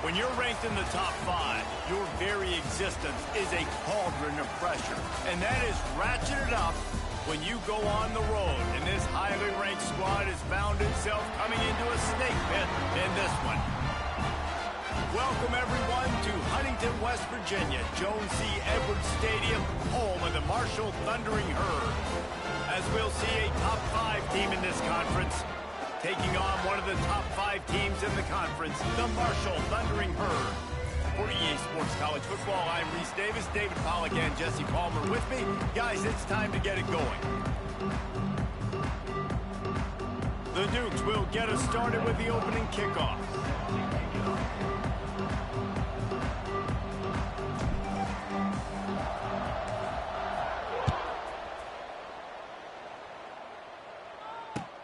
When you're ranked in the top 5, your very existence is a cauldron of pressure. And that is ratcheted up when you go on the road. And this highly ranked squad has found itself coming into a snake pit in this one. Welcome, everyone, to Huntington, West Virginia, Jones C. Edwards Stadium, home of the Marshall Thundering Herd. As we'll see a top 5 team in this conference, taking on one of the top 5 teams in the conference, the Marshall Thundering Herd. For EA Sports College Football, I'm Reese Davis, David Pollack, and Jesse Palmer with me. Guys, it's time to get it going. The Dukes will get us started with the opening kickoff.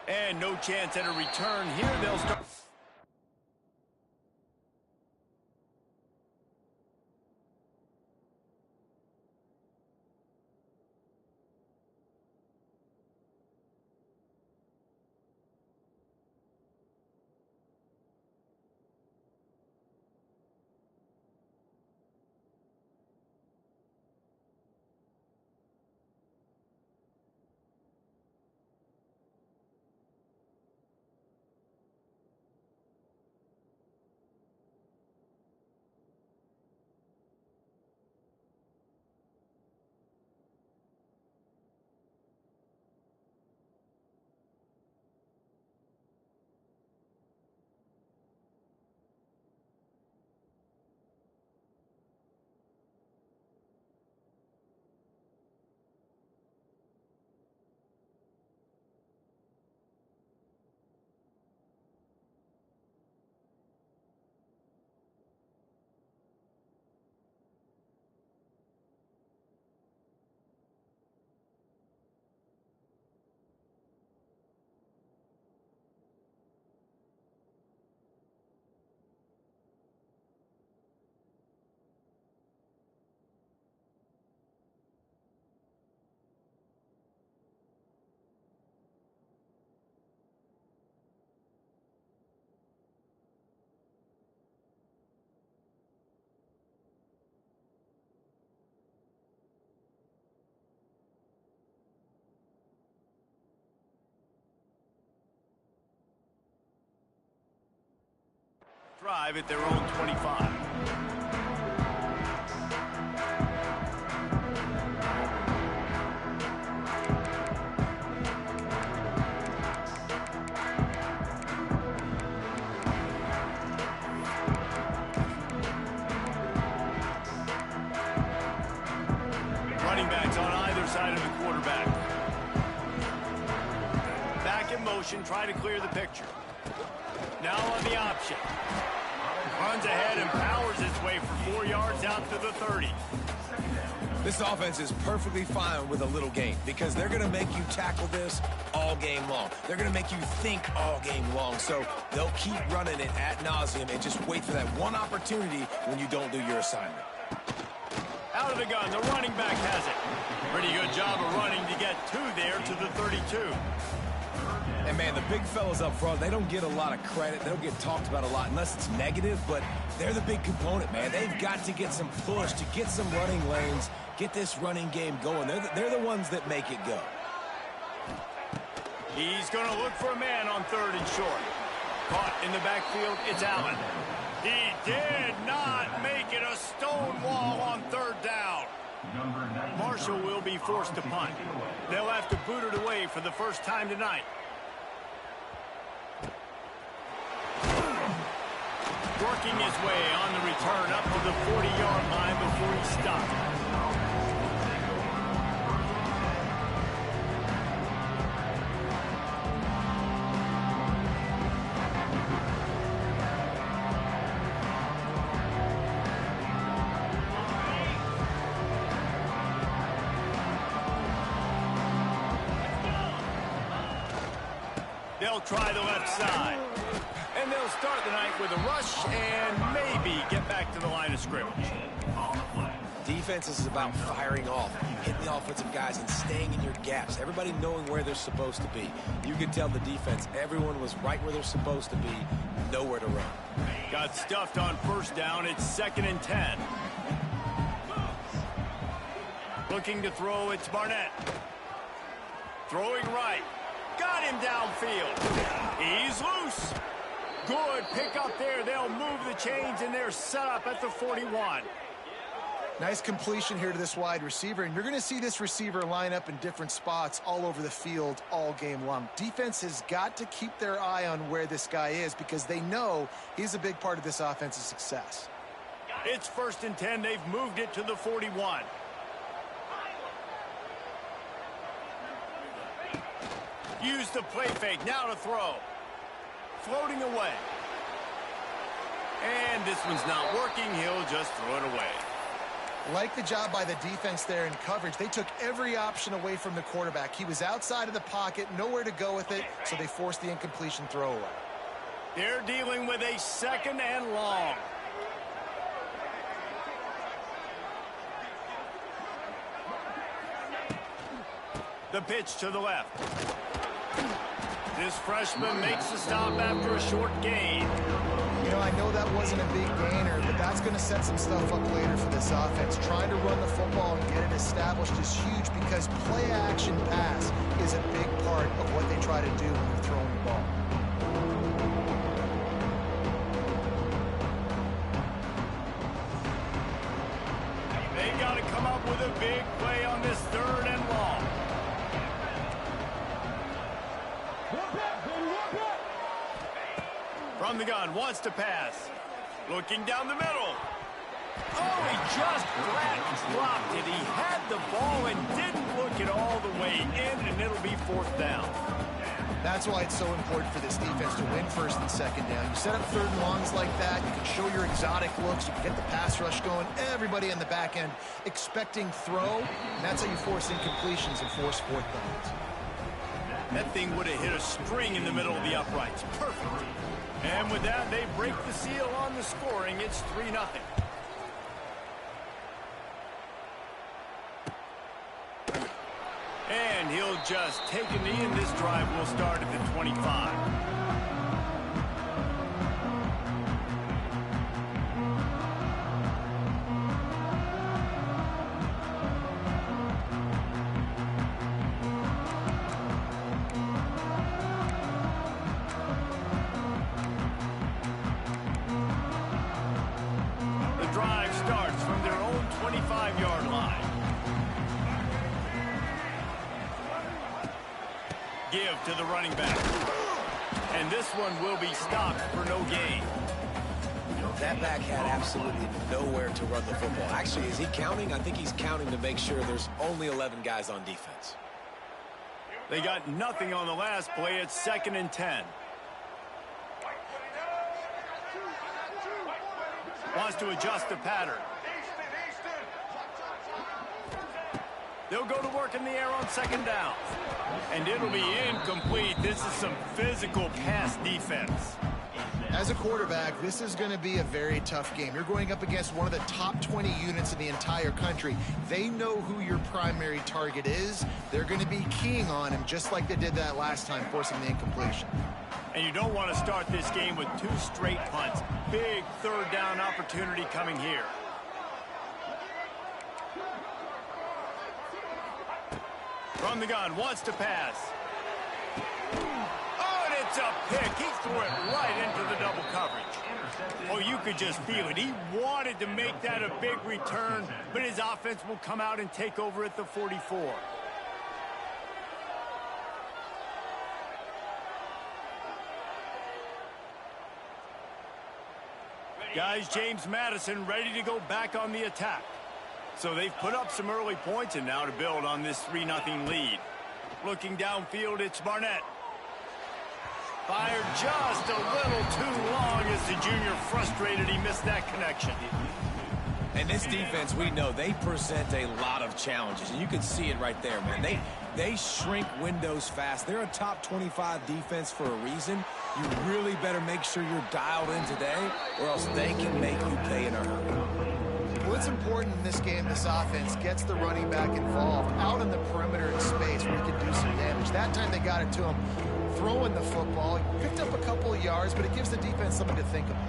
And no chance at a return here. They'll start. Drive at their own 25. Running backs on either side of the quarterback. Back in motion, try to clear the picture. Now on the option. Runs ahead and powers his way for 4 yards out to the 30. This offense is perfectly fine with a little game because they're going to make you tackle this all game long. They're going to make you think all game long. So they'll keep running it ad nauseum and just wait for that one opportunity when you don't do your assignment. Out of the gun, the running back has it. Pretty good job of running to get there to the 32. And, man, the big fellas up front, they don't get a lot of credit. They don't get talked about a lot unless it's negative, but they're the big component, man. They've got to get some push, to get some running lanes, get this running game going. They're the ones that make it go. He's going to look for a man on 3rd and short. Caught in the backfield, it's Allen. He did not make it a stone wall on 3rd down. Marshall will be forced to punt. They'll have to boot it away for the first time tonight. Working his way on the return up to the 40-yard line before he stopped. They'll try the left side. And they'll start the night with a rush and maybe get back to the line of scrimmage. Defense is about firing off, hitting the offensive guys, and staying in your gaps. Everybody knowing where they're supposed to be. You can tell the defense, everyone was right where they're supposed to be, nowhere to run. Got stuffed on first down. It's 2nd and 10. Looking to throw, it's Barnett. Throwing right. Got him downfield. He's loose. Good pick up there. They'll move the chains, and they're set up at the 41. Nice completion here to this wide receiver, and you're going to see this receiver line up in different spots all over the field all game long. Defense has got to keep their eye on where this guy is because they know he's a big part of this offense's success. It's 1st and 10. They've moved it to the 41. Use the play fake. Now to throw. Floating away. And this one's not working. He'll just throw it away. Like the job by the defense there in coverage. They took every option away from the quarterback. He was outside of the pocket, nowhere to go with it, so they forced the incompletion throwaway. They're dealing with a 2nd and long. The pitch to the left. This freshman makes the stop after a short gain. You know, I know that wasn't a big gainer, but that's going to set some stuff up later for this offense. Trying to run the football and get it established is huge because play-action pass is a big part of what they try to do when they're throwing the ball. They got to come up with a big play on this 3rd and long. From the gun, wants to pass. Looking down the middle. Oh, he just flat dropped it. He had the ball and didn't look it all the way in, and it'll be 4th down. That's why it's so important for this defense to win 1st and 2nd down. You set up 3rd and longs like that, you can show your exotic looks, you can get the pass rush going, everybody on the back end expecting throw, and that's how you force incompletions and force 4th downs. That thing would have hit a string in the middle of the uprights. Perfect. And with that, they break the seal on the scoring. It's 3-0. And he'll just take a knee, and this drive will start at the 25. Drive starts from their own 25-yard line. Give to the running back. And this one will be stopped for no gain. That back had absolutely nowhere to run the football. Actually, is he counting? I think he's counting to make sure there's only 11 guys on defense. They got nothing on the last play. It's 2nd and 10. Wants to adjust the pattern. They'll go to work in the air on 2nd down. And it'll be incomplete. This is some physical pass defense. As a quarterback, this is going to be a very tough game. You're going up against one of the top 20 units in the entire country. They know who your primary target is. They're going to be keying on him just like they did that last time, forcing the incompletion. And you don't want to start this game with 2 straight punts. Big 3rd down opportunity coming here. From the gun, wants to pass. Oh, and it's a pick. He threw it right into the double coverage. Oh, you could just feel it. He wanted to make that a big return, but his offense will come out and take over at the 44. Guys, James Madison ready to go back on the attack. So they've put up some early points, and now to build on this 3-0 lead. Looking downfield, it's Barnett. Fired just a little too long as the junior frustrated he missed that connection. And this defense, we know, they present a lot of challenges. And you can see it right there, man. They shrink windows fast. They're a top 25 defense for a reason. You really better make sure you're dialed in today, or else they can make you pay in a hurry. What's important in this game, this offense gets the running back involved out on the perimeter in space where he can do some damage. That time they got it to him throwing the football. He picked up a couple of yards, but it gives the defense something to think about.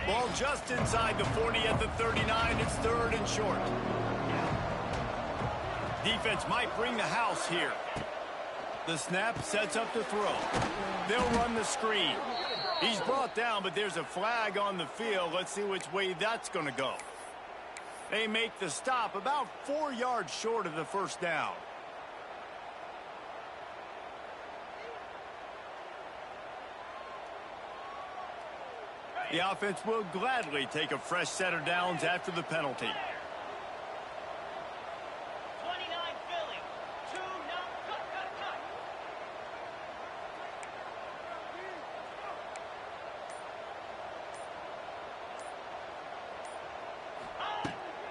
Ball just inside the 40 at the 39. It's 3rd and short. Defense might bring the house here. The snap sets up the throw. They'll run the screen. He's brought down, but there's a flag on the field. Let's see which way that's going to go. They make the stop about 4 yards short of the first down. The offense will gladly take a fresh set of downs after the penalty.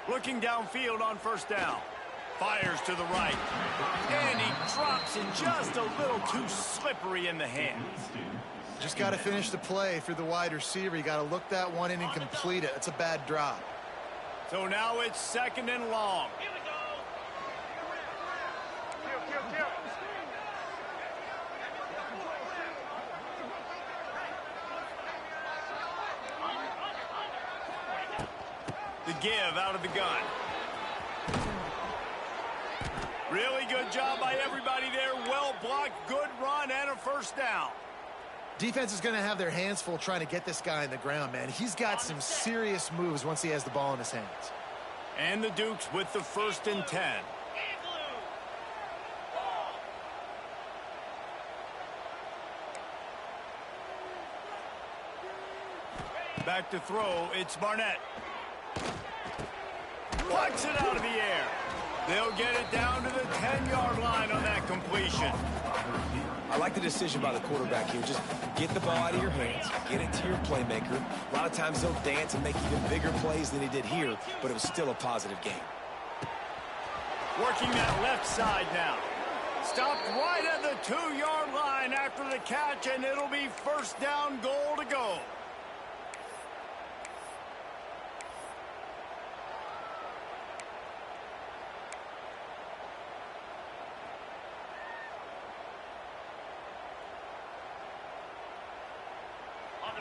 Looking downfield on first down. Fires to the right. And he drops it just a little too slippery in the hands. Just got to finish the play for the wide receiver. You got to look that one in and complete it. It's a bad drop. So now it's 2nd and long. The give out of the gun. Really good job by everybody there. Well blocked, good run, and a first down. Defense is going to have their hands full trying to get this guy on the ground, man. He's got some serious moves once he has the ball in his hands. And the Dukes with the 1st and 10. Back to throw, it's Barnett. Plucks it out of the air. They'll get it down to the 10-yard line on that completion. I like the decision by the quarterback here. Just get the ball out of your hands, get it to your playmaker. A lot of times they'll dance and make even bigger plays than he did here, but it was still a positive game. Working that left side now. Stopped right at the 2-yard line after the catch, and it'll be first down goal to go.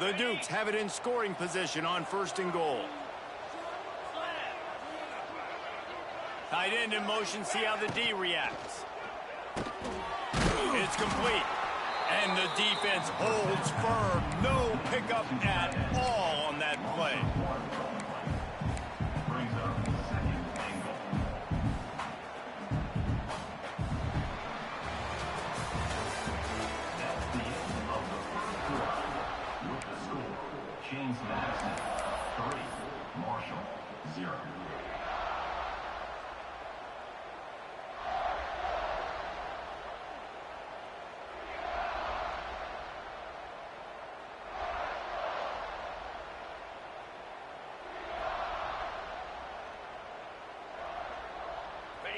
The Dukes have it in scoring position on 1st and goal. Tight end in motion, see how the D reacts. It's complete. And the defense holds firm. No pickup at all on that play.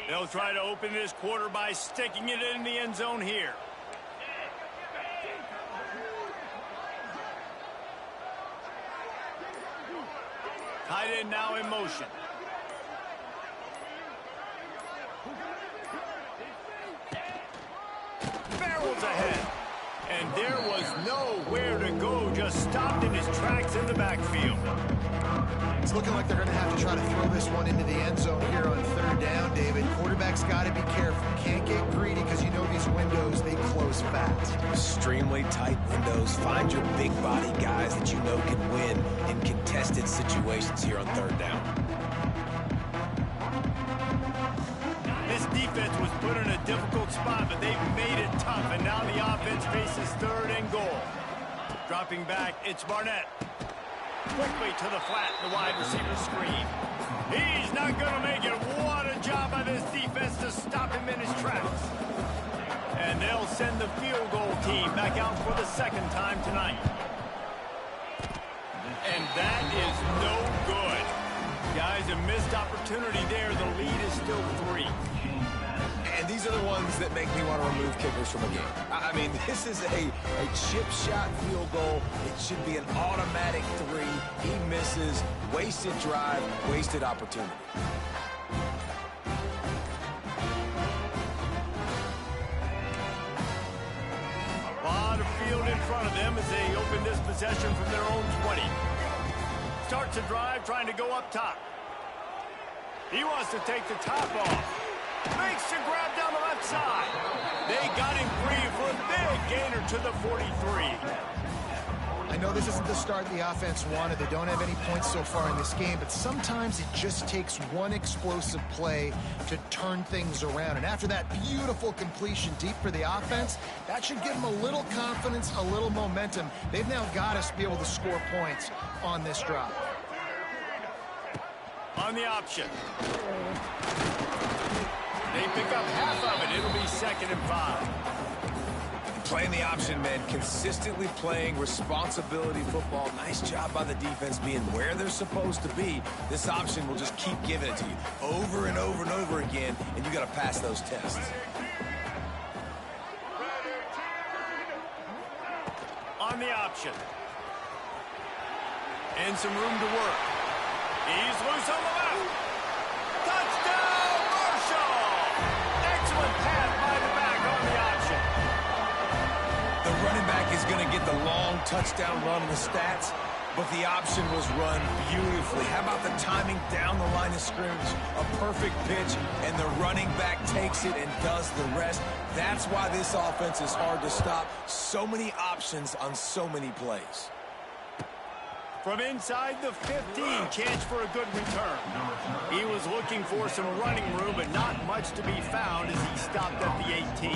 They'll try to open this quarter by sticking it in the end zone here. Tight end now in motion. Barrels ahead. And there was nowhere to go, just stopped in his tracks in the backfield. It's looking like they're going to have to try to throw this one into the end zone here on 3rd down, David. Quarterback's got to be careful. Can't get greedy because you know these windows, they close fast. Extremely tight windows. Find your big body guys that you know can win in contested situations here on 3rd down. This defense was put in a difficult spot, but they've made it tough, and now the offense faces 3rd and goal. Dropping back, it's Barnett. Quickly to the flat, the wide receiver screen. He's not going to make it. What a job by this defense to stop him in his tracks. And they'll send the field goal team back out for the 2nd time tonight. And that is no good. Guys, a missed opportunity there. The lead is still 3. And these are the ones that make me want to remove kickers from a game. I mean, this is a chip shot field goal. It should be an automatic 3. He misses. Wasted drive, wasted opportunity. A lot of field in front of them as they open this possession from their own 20. Starts a drive trying to go up top. He wants to take the top off. Makes the grab down the left side. They got him free for a big gainer to the 43. I know this isn't the start the offense wanted. They don't have any points so far in this game, but sometimes it just takes one explosive play to turn things around. And after that beautiful completion deep for the offense, that should give them a little confidence, a little momentum. They've now got us to be able to score points on this drive. On the option. They pick up half of it. It'll be 2nd and 5. Playing the option, man. Consistently playing responsibility football. Nice job by the defense being where they're supposed to be. This option will just keep giving it to you over and over and over again, and you got to pass those tests. On the option. And some room to work. He's loose on the left. Touchdown, Marshall! Excellent pass by the back on the option. The running back is going to get the long touchdown run in the stats, but the option was run beautifully. How about the timing down the line of scrimmage? A perfect pitch, and the running back takes it and does the rest. That's why this offense is hard to stop. So many options on so many plays. From inside the 15, chance for a good return. He was looking for some running room, but not much to be found as he stopped at the 18.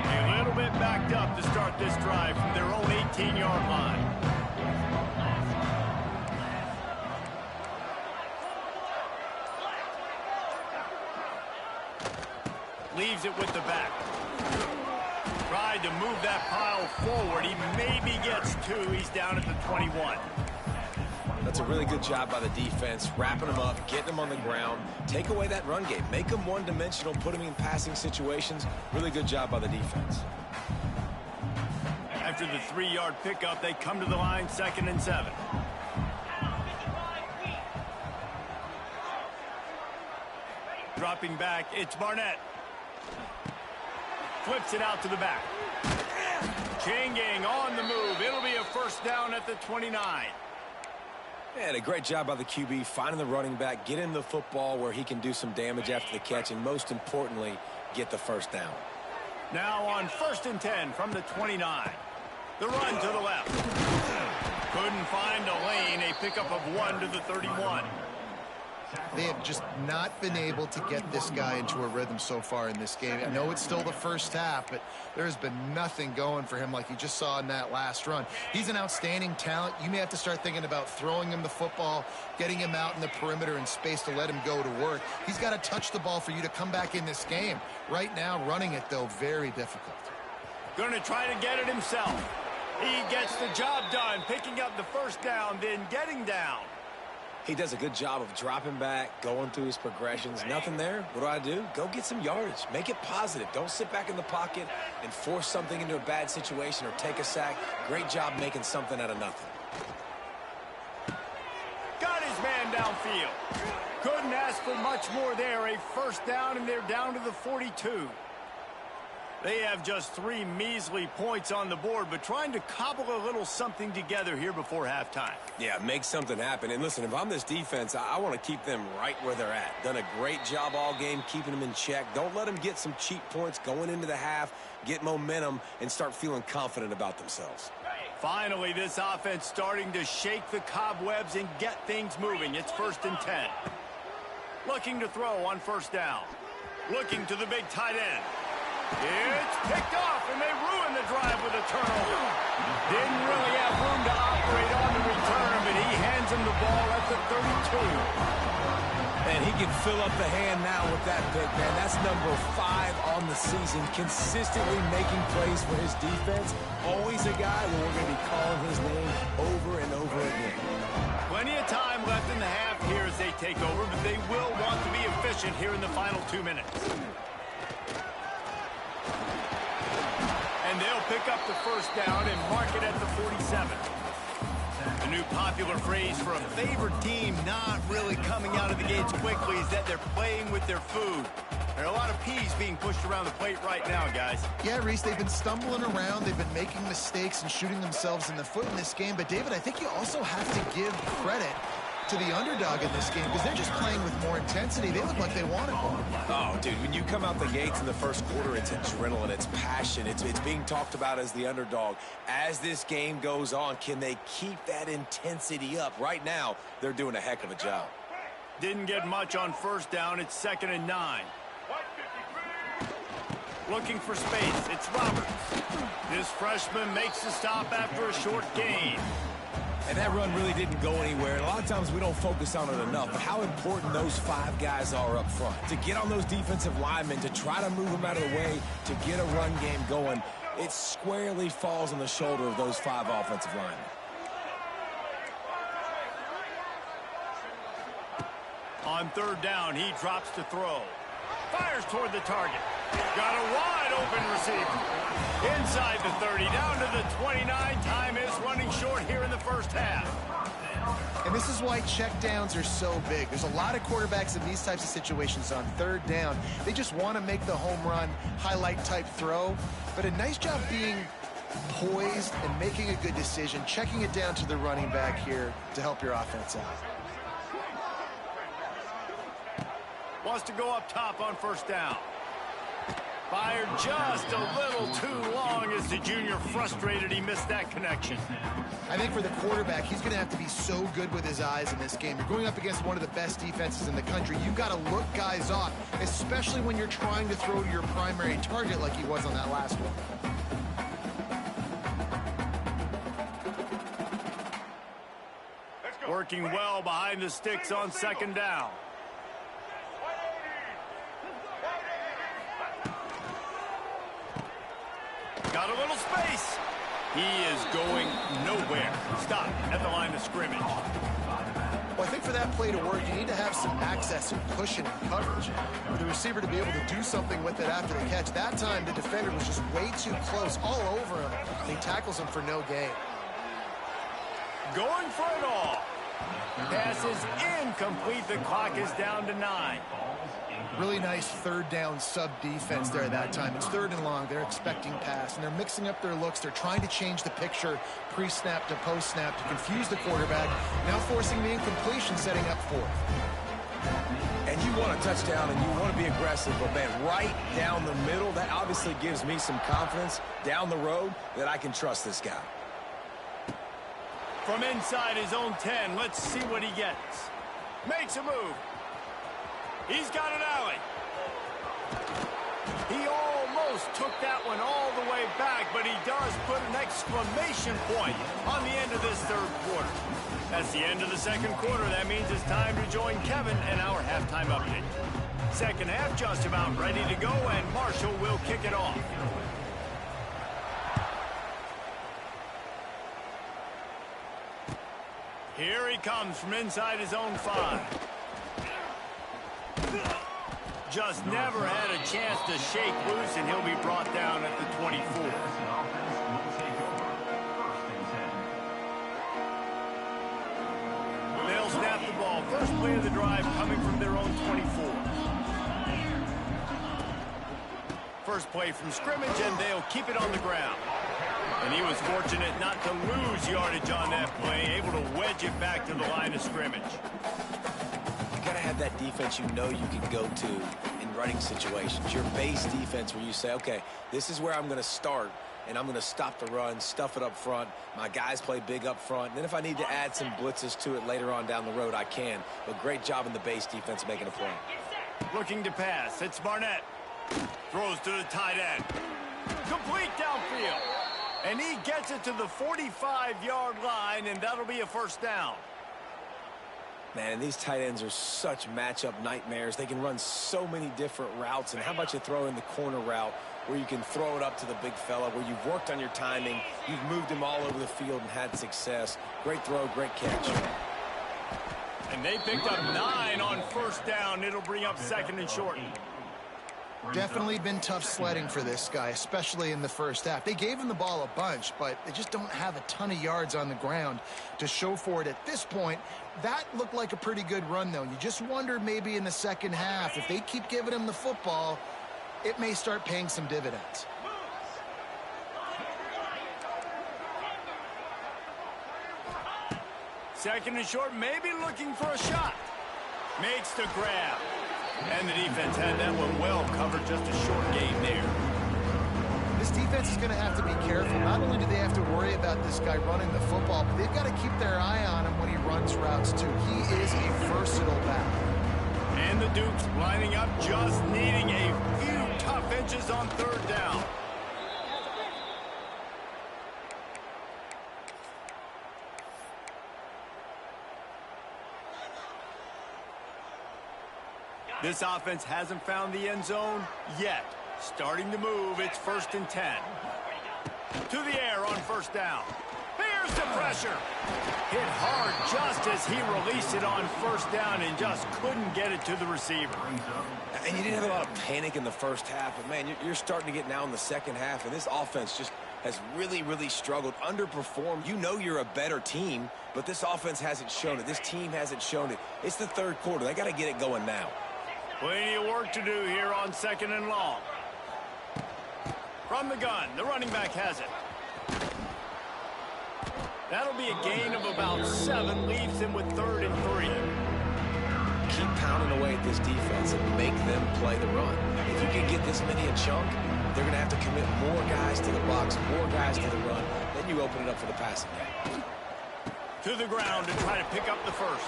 A little bit backed up to start this drive from their own 18-yard line. Leaves it with the back. Tried to move that pile forward. He maybe gets 2. He's down at the 21. That's a really good job by the defense, wrapping them up, getting them on the ground. Take away that run game. Make them one-dimensional, put them in passing situations. Really good job by the defense. After the 3-yard pickup, they come to the line, 2nd and 7. Dropping back, it's Barnett. Flips it out to the back. Chain gang on the move. It'll be a 1st down at the 29. And a great job by the QB, finding the running back, getting the football where he can do some damage after the catch, and most importantly, get the 1st down. Now on 1st and 10 from the 29. The run to the left. Couldn't find a lane. A pickup of 1 to the 31. They have just not been able to get this guy into a rhythm so far in this game. I know it's still the first half, but there's been nothing going for him like you just saw in that last run. He's an outstanding talent. You may have to start thinking about throwing him the football, getting him out in the perimeter in space to let him go to work. He's got to touch the ball for you to come back in this game. Right now, running it, though, very difficult. Going to try to get it himself. He gets the job done, picking up the 1st down, then getting down. He does a good job of dropping back, going through his progressions. Nothing there. What do? Go get some yardage. Make it positive. Don't sit back in the pocket and force something into a bad situation or take a sack. Great job making something out of nothing. Got his man downfield. Couldn't ask for much more there. A 1st down, and they're down to the 42. They have just 3 measly points on the board, but trying to cobble a little something together here before halftime. Yeah, make something happen. And listen, if I'm this defense, I want to keep them right where they're at. Done a great job all game keeping them in check. Don't let them get some cheap points going into the half, get momentum, and start feeling confident about themselves. Finally, this offense starting to shake the cobwebs and get things moving. It's 1st and 10. Looking to throw on 1st down. Looking to the big tight end. It's picked off, and they ruin the drive with a turnover. Didn't really have room to operate on the return, but he hands him the ball at the 32. And he can fill up the hand now with that pick, man. That's number 5 on the season, consistently making plays for his defense. Always a guy where we're going to be calling his name over and over again. Plenty of time left in the half here as they take over, but they will want to be efficient here in the final 2 minutes. And they'll pick up the first down and mark it at the 47. The new popular phrase for a favored team not really coming out of the gates quickly is that they're playing with their food. There are a lot of peas being pushed around the plate right now, guys. Yeah, Reese, they've been stumbling around. They've been making mistakes and shooting themselves in the foot in this game. But, David, I think you also have to give credit to the underdog in this game because they're just playing with more intensity. They look like they want it more. Oh, dude, when you come out the gates in the first quarter, it's adrenaline, it's passion, it's being talked about as the underdog. As this game goes on, can they keep that intensity up? Right now, they're doing a heck of a job. Didn't get much on first down. It's 2nd and 9. Looking for space. It's Roberts. This freshman makes the stop after a short gain. And that run really didn't go anywhere. And a lot of times we don't focus on it enough. But how important those 5 guys are up front. To get on those defensive linemen, to try to move them out of the way, to get a run game going, it squarely falls on the shoulder of those 5 offensive linemen. On 3rd down, he drops to throw. Fires toward the target. Got a wide open receiver. Inside the 30, down to the 29. Time is running short here in the first half. And this is why checkdowns are so big. There's a lot of quarterbacks in these types of situations on 3rd down. They just want to make the home run, highlight type throw. But a nice job being poised and making a good decision, checking it down to the running back here to help your offense out. Wants to go up top on 1st down. Fired just a little too long as the junior frustrated he missed that connection. I think for the quarterback, he's going to have to be so good with his eyes in this game. You're going up against one of the best defenses in the country. You've got to look guys off, especially when you're trying to throw to your primary target like he was on that last one. Working well behind the sticks on 2nd down. Got a little space. He is going nowhere. Stop at the line of scrimmage. Well, I think for that play to work, you need to have some access and cushion and coverage for the receiver to be able to do something with it after the catch. That time, the defender was just way too close, all over him. He tackles him for no gain. Going for it all. Pass is incomplete. The clock is down to 9. Really nice 3rd down sub defense there that time. It's 3rd and long. They're expecting pass, and they're mixing up their looks. They're trying to change the picture pre-snap to post-snap to confuse the quarterback, now forcing the incompletion, setting up 4th. And you want a touchdown, and you want to be aggressive, but, man, right down the middle, that obviously gives me some confidence down the road that I can trust this guy. From inside his own 10, let's see what he gets. Makes a move. He's got an alley. He almost took that one all the way back, but he does put an exclamation point on the end of this 3rd quarter. That's the end of the 2nd quarter. That means it's time to join Kevin and our halftime update. 2nd half just about ready to go, and Marshall will kick it off. Here he comes from inside his own 5. Just never had a chance to shake loose, and he'll be brought down at the 24. They'll snap the ball. First play of the drive coming from their own 24. First play from scrimmage, and they'll keep it on the ground. And he was fortunate not to lose yardage on that play, able to wedge it back to the line of scrimmage. You got to have that defense you know you can go to in running situations. Your base defense where you say, okay, this is where I'm going to start, and I'm going to stop the run, stuff it up front. My guys play big up front. And then if I need to add some blitzes to it later on down the road, I can. But great job in the base defense making a play. Looking to pass. It's Barnett. Throws to the tight end. Complete downfield. And he gets it to the 45-yard line, and that'll be a 1st down. Man, these tight ends are such matchup nightmares. They can run so many different routes. And how about you throw in the corner route where you can throw it up to the big fella, where you've worked on your timing, you've moved him all over the field and had success. Great throw, great catch. And they picked up 9 on first down. It'll bring up 2nd and short. Definitely been tough sledding for this guy, especially in the first half. They gave him the ball a bunch, but they just don't have a ton of yards on the ground to show for it at this point. That looked like a pretty good run, though. You just wonder maybe in the second half, if they keep giving him the football, it may start paying some dividends. Second and short, maybe looking for a shot. Makes the grab. And the defense had that one well covered, just a short gain there. This defense is going to have to be careful. Not only do they have to worry about this guy running the football, but they've got to keep their eye on him when he runs routes, too. He is a versatile back. And the Dukes lining up, just needing a few tough inches on third down. This offense hasn't found the end zone yet. Starting to move, it's 1st and 10. To the air on first down. Here's the pressure. Hit hard just as he released it on first down and just couldn't get it to the receiver. And you didn't have a lot of panic in the first half, but, man, you're starting to get now in the second half, and this offense just has really, really struggled, underperformed. You know you're a better team, but this offense hasn't shown it. This team hasn't shown it. It's the third quarter. They got to get it going now. Plenty of work to do here on 2nd and long. From the gun, the running back has it. That'll be a gain of about 7, leaves him with 3rd and 3. Keep pounding away at this defense and make them play the run. If you can get this many a chunk, they're going to have to commit more guys to the box, more guys to the run. Then you open it up for the passing game. To the ground to try to pick up the first.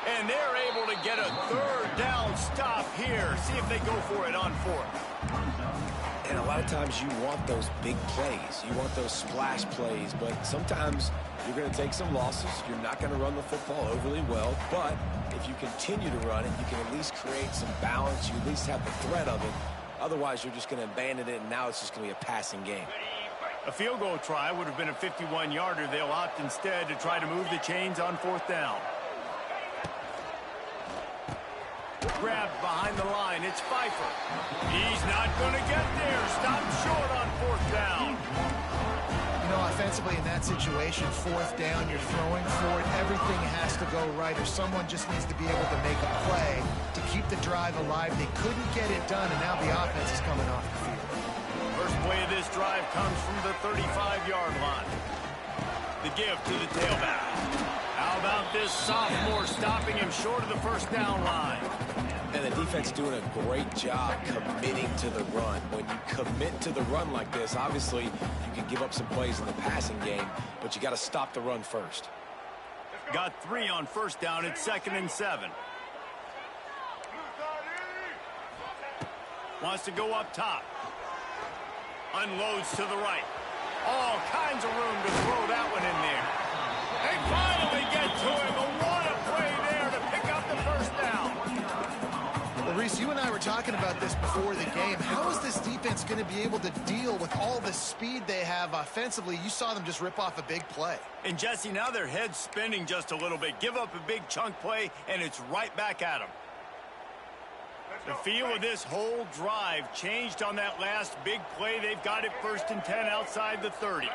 And they're able to get a 3rd down stop here. See if they go for it on 4th. And a lot of times you want those big plays. You want those splash plays. But sometimes you're going to take some losses. You're not going to run the football overly well. But if you continue to run it, you can at least create some balance. You at least have the threat of it. Otherwise, you're just going to abandon it, and now it's just going to be a passing game. A field goal try would have been a 51-yarder. They'll opt instead to try to move the chains on 4th down. Grabbed behind the line. It's Pfeiffer. He's not going to get there. Stopped short on 4th down. You know, offensively in that situation, 4th down, you're throwing for it. Everything has to go right, or someone just needs to be able to make a play to keep the drive alive. They couldn't get it done, and now the offense is coming off the field. First play of this drive comes from the 35-yard line. The give to the tailback. How about this sophomore stopping him short of the first down line? And the defense doing a great job committing to the run. When you commit to the run like this, obviously you can give up some plays in the passing game, but you got to stop the run first. Got 3 on first down. It's 2nd and 7. Wants to go up top. Unloads to the right. All kinds of room to throw that one in there. They finally get to him. But what a play there to pick up the first down. Well, Reese, you and I were talking about this before the game. How is this defense going to be able to deal with all the speed they have offensively? You saw them just rip off a big play. And, Jesse, now their head's spinning just a little bit. Give up a big chunk play, and it's right back at them. The feel of this whole drive changed on that last big play. They've got it 1st and 10 outside the 30.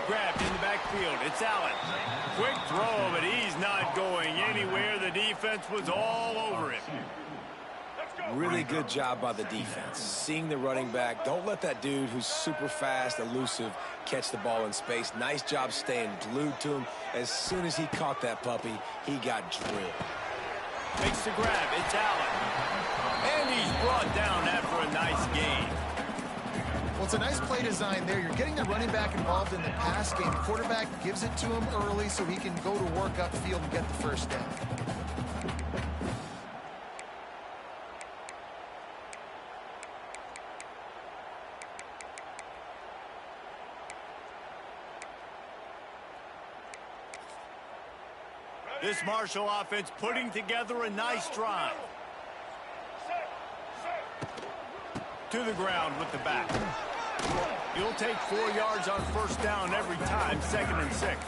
Grabbed in the backfield. It's Allen. Quick throw, but he's not going anywhere. The defense was all over him. Really good job by the defense. Seeing the running back. Don't let that dude who's super fast, elusive, catch the ball in space. Nice job staying glued to him. As soon as he caught that puppy, he got drilled. Makes the grab. It's Allen. And he's brought down after a nice gain. Well, it's a nice play design there. You're getting the running back involved in the pass game. The quarterback gives it to him early so he can go to work upfield and get the first down. This Marshall offense putting together a nice drive. To the ground with the back. You'll take 4 yards on first down every time, 2nd and 6.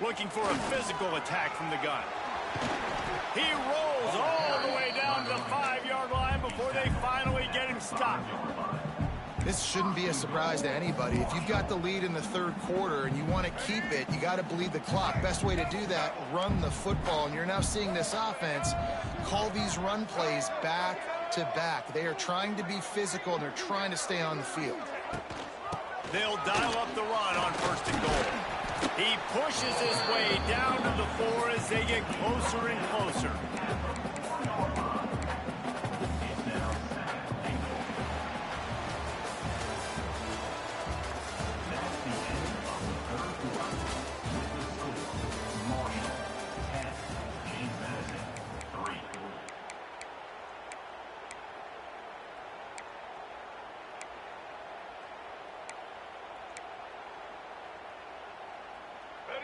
Looking for a physical attack from the gun. He rolls all the way down to the 5-yard line before they finally get him stopped. This shouldn't be a surprise to anybody. If you've got the lead in the 3rd quarter and you want to keep it, you got to bleed the clock. Best way to do that, run the football. And you're now seeing this offense call these run plays back to back. They are trying to be physical, and they're trying to stay on the field. They'll dial up the run on 1st and goal. He pushes his way down to the 4 as they get closer and closer.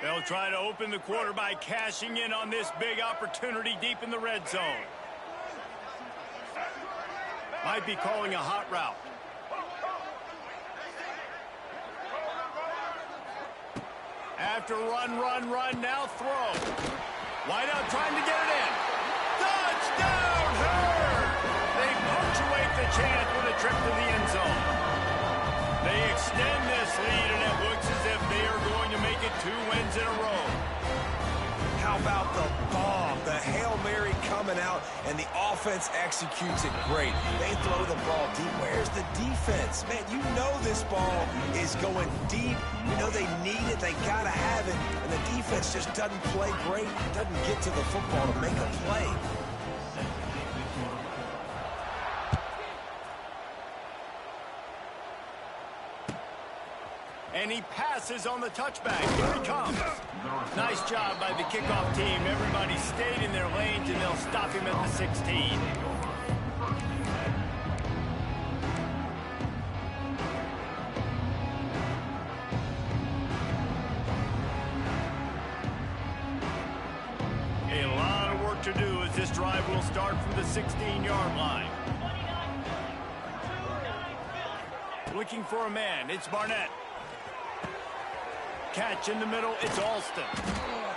They'll try to open the quarter by cashing in on this big opportunity deep in the red zone. Might be calling a hot route. After run, now throw. Wideout trying to get it in. Touchdown, Hurd! They punctuate the chance with a trip to the end zone. They extend this lead, and it looks as if they are going to make it 2 wins in a row. How about the bomb? The Hail Mary coming out, and the offense executes it great. They throw the ball deep. Where's the defense? Man, you know this ball is going deep. You know they need it. They got to have it. And the defense just doesn't play great. Doesn't get to the football to make a play. And he passes on the touchback. Here he comes. Nice job by the kickoff team. Everybody stayed in their lanes, and they'll stop him at the 16. A lot of work to do as this drive will start from the 16-yard line. Looking for a man. It's Barnett. Catch in the middle, it's Alston.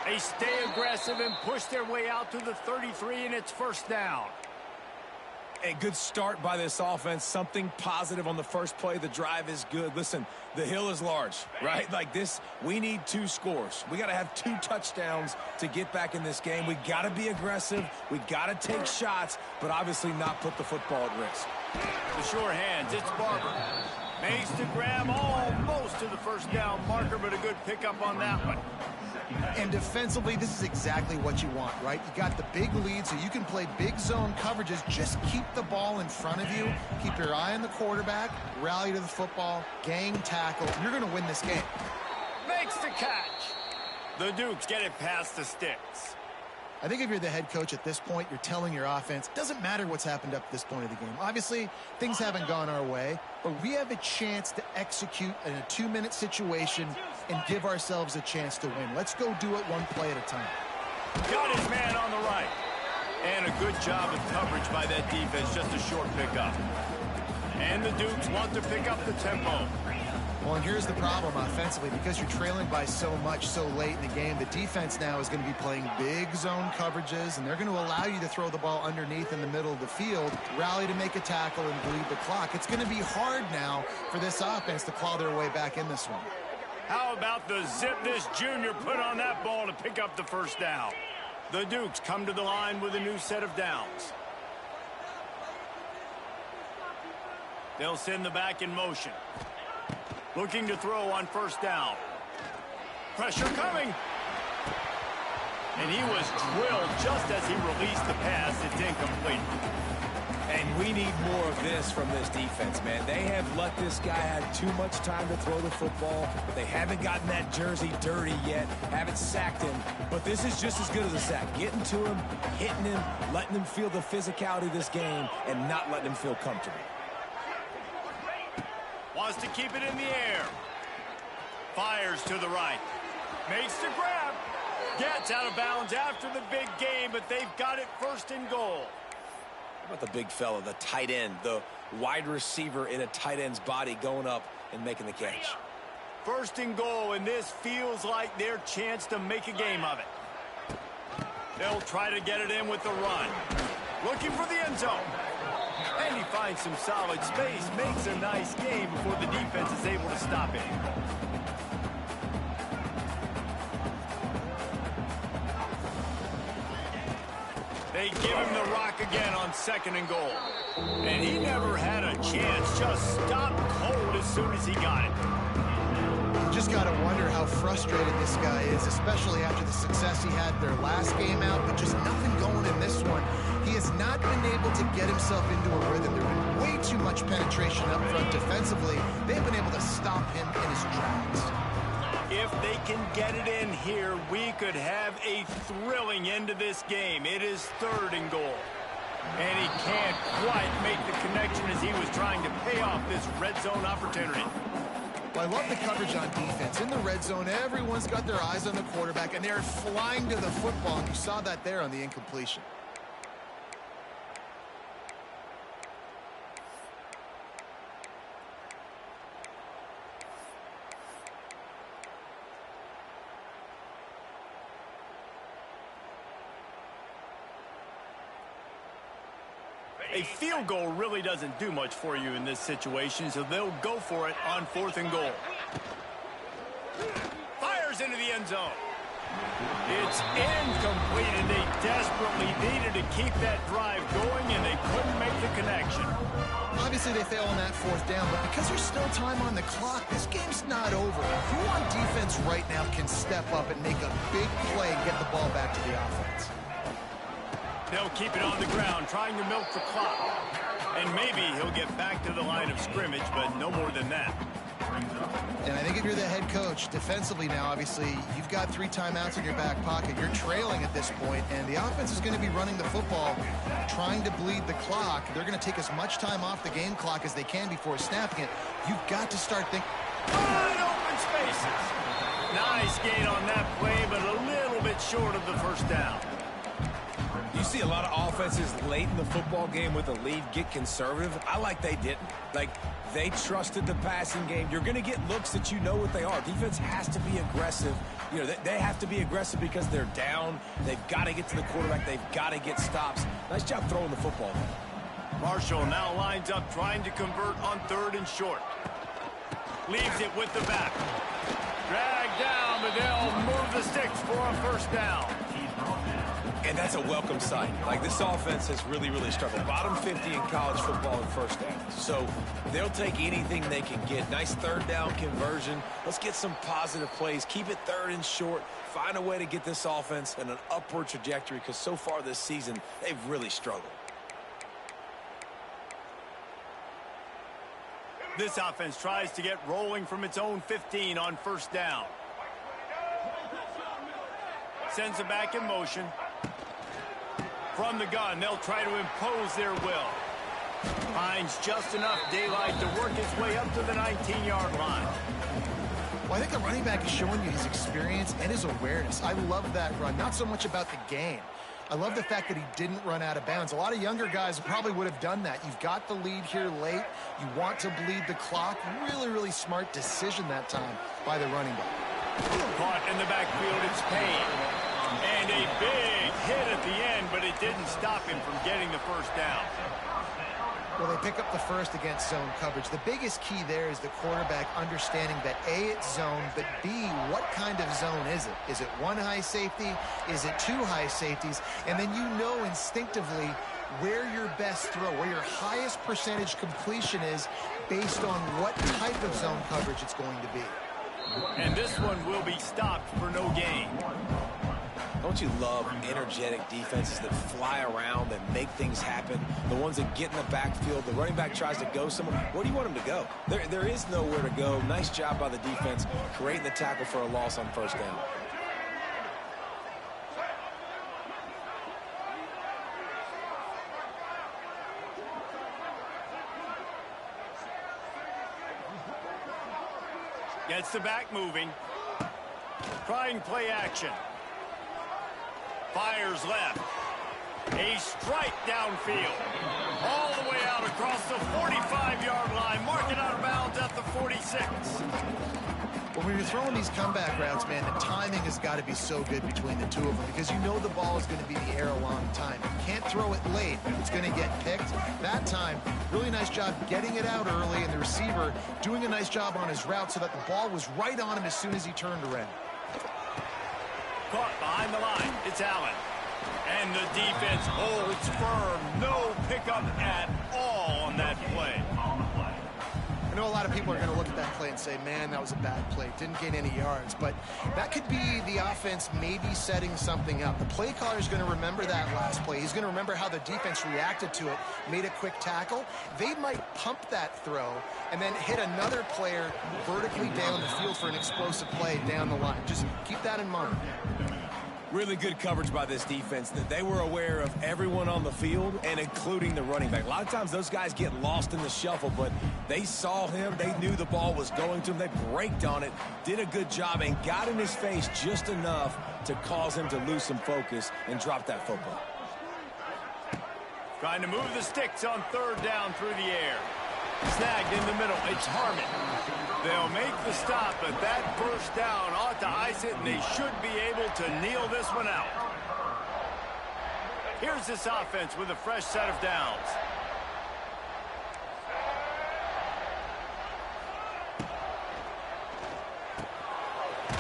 They stay aggressive and push their way out to the 33, and it's first down. A good start by this offense. Something positive on the first play. The drive is good. Listen, the hill is large, right? Like this, we need 2 scores. We got to have 2 touchdowns to get back in this game. We got to be aggressive. We got to take shots, but obviously not put the football at risk. The sure hands, it's Barber. Makes the grab almost to the first down marker, but a good pickup on that one. And defensively, this is exactly what you want, right? You got the big lead, so you can play big zone coverages. Just keep the ball in front of you. Keep your eye on the quarterback. Rally to the football. Gang tackle. You're going to win this game. Makes the catch. The Dukes get it past the sticks. I think if you're the head coach at this point, you're telling your offense, doesn't matter what's happened up to this point of the game. Obviously, things haven't gone our way, but we have a chance to execute in a 2-minute situation and give ourselves a chance to win. Let's go do it 1 play at a time. Got his man on the right. And a good job of coverage by that defense, just a short pickup. And the Dukes want to pick up the tempo. Well, and here's the problem offensively. Because you're trailing by so much so late in the game, the defense now is going to be playing big zone coverages, and they're going to allow you to throw the ball underneath in the middle of the field, rally to make a tackle, and bleed the clock. It's going to be hard now for this offense to claw their way back in this one. How about the zip this junior put on that ball to pick up the first down? The Dukes come to the line with a new set of downs. They'll send the back in motion. Looking to throw on first down. Pressure coming. And he was drilled just as he released the pass. It's incomplete. And we need more of this from this defense, man. They have let this guy have too much time to throw the football. They haven't gotten that jersey dirty yet, haven't sacked him. But this is just as good as a sack. Getting to him, hitting him, letting him feel the physicality of this game, and not letting him feel comfortable. Wants to keep it in the air. Fires to the right. Makes the grab. Gets out of bounds after the big game, but they've got it first and goal. How about the big fella, the tight end, the wide receiver in a tight end's body going up and making the catch? First and goal, and this feels like their chance to make a game of it. They'll try to get it in with the run. Looking for the end zone. And he finds some solid space, makes a nice game before the defense is able to stop it. They give him the rock again on second and goal. And he never had a chance, just stopped cold as soon as he got it. You just got to wonder how frustrated this guy is, especially after the success he had their last game out, but just nothing going in this one. He has not been able to get himself into a rhythm. There's been way too much penetration up front defensively. They've been able to stop him in his tracks. If they can get it in here, we could have a thrilling end to this game. It is third and goal. And he can't quite make the connection as he was trying to pay off this red zone opportunity. Well, I love the coverage on defense. In the red zone, everyone's got their eyes on the quarterback, and they're flying to the football. And you saw that there on the incompletion. A field goal really doesn't do much for you in this situation, so they'll go for it on fourth and goal. Fires into the end zone. It's incomplete, and they desperately needed to keep that drive going, and they couldn't make the connection. Obviously, they fail on that fourth down, but because there's still time on the clock, this game's not over. Who on defense right now can step up and make a big play and get the ball back to the offense? They'll keep it on the ground, trying to milk the clock. And maybe he'll get back to the line of scrimmage, but no more than that. And I think if you're the head coach, defensively now, obviously, you've got 3 timeouts in your back pocket. You're trailing at this point, and the offense is going to be running the football, trying to bleed the clock. They're going to take as much time off the game clock as they can before snapping it. You've got to start thinking. Wide open spaces. Nice gain on that play, but a little bit short of the first down. You see a lot of offenses late in the football game with a lead get conservative. I like they didn't. Like, they trusted the passing game. You're going to get looks that you know what they are. Defense has to be aggressive. You know, they have to be aggressive because they're down. They've got to get to the quarterback. They've got to get stops. Nice job throwing the football. Marshall now lines up trying to convert on third and short. Leaves it with the back. Dragged down, but they'll move the sticks for a first down. And that's a welcome sight. Like, this offense has really, really struggled. Bottom 50 in college football in first downs. So they'll take anything they can get. Nice third down conversion. Let's get some positive plays. Keep it third and short. Find a way to get this offense in an upward trajectory, because so far this season, they've really struggled. This offense tries to get rolling from its own 15 on first down. Sends it back in motion. From the gun, they'll try to impose their will. Finds just enough daylight to work his way up to the 19-yard line. Well, I think the running back is showing you his experience and his awareness. I love that run. Not so much about the game. I love the fact that he didn't run out of bounds. A lot of younger guys probably would have done that. You've got the lead here late. You want to bleed the clock. Really, really smart decision that time by the running back. Caught in the backfield, it's Payne. And a big hit at the end, but it didn't stop him from getting the first down. Well, they pick up the first against zone coverage. The biggest key there is the quarterback understanding that A, it's zone, but B, what kind of zone is it? Is it 1 high safety? Is it 2 high safeties? And then you know instinctively where your best throw, where your highest percentage completion is based on what type of zone coverage it's going to be. And this one will be stopped for no gain. Don't you love energetic defenses that fly around, that make things happen? The ones that get in the backfield, the running back tries to go somewhere. Where do you want him to go? There is nowhere to go. Nice job by the defense, creating the tackle for a loss on first down. Gets the back moving. Trying play action. Fires left. A strike downfield. All the way out across the 45-yard line. Marking out of bounds at the 46. Well, when you're throwing these comeback routes, man, the timing has got to be so good between the two of them because you know the ball is going to be in the air a long time. You can't throw it late. It's going to get picked. That time, really nice job getting it out early, and the receiver doing a nice job on his route so that the ball was right on him as soon as he turned around. Caught behind the line. It's Allen. And the defense holds firm. No pickup at all on that play. I know a lot of people are going to look at that play and say, man, that was a bad play. Didn't gain any yards. But that could be the offense maybe setting something up. The play caller is going to remember that last play. He's going to remember how the defense reacted to it, made a quick tackle. They might pump that throw and then hit another player vertically down the field for an explosive play down the line. Just keep that in mind. Really good coverage by this defense. That they were aware of everyone on the field and including the running back. A lot of times those guys get lost in the shuffle, but they saw him. They knew the ball was going to him. They braked on it, did a good job, and got in his face just enough to cause him to lose some focus and drop that football. Trying to move the sticks on third down through the air. Snagged in the middle. It's Harmon. They'll make the stop, but that first down ought to ice it, and they should be able to kneel this one out. Here's this offense with a fresh set of downs.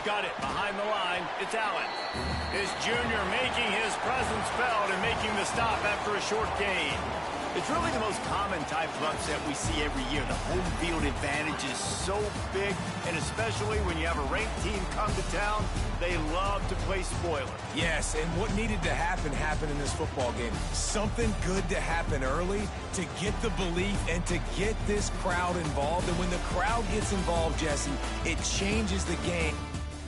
Got it behind the line. It's Allen. His junior making his presence felt and making the stop after a short gain. It's really the most common type of upset we see every year. The home field advantage is so big, and especially when you have a ranked team come to town, they love to play spoiler. Yes, and what needed to happen happened in this football game. Something good to happen early to get the belief and to get this crowd involved. And when the crowd gets involved, Jesse, it changes the game.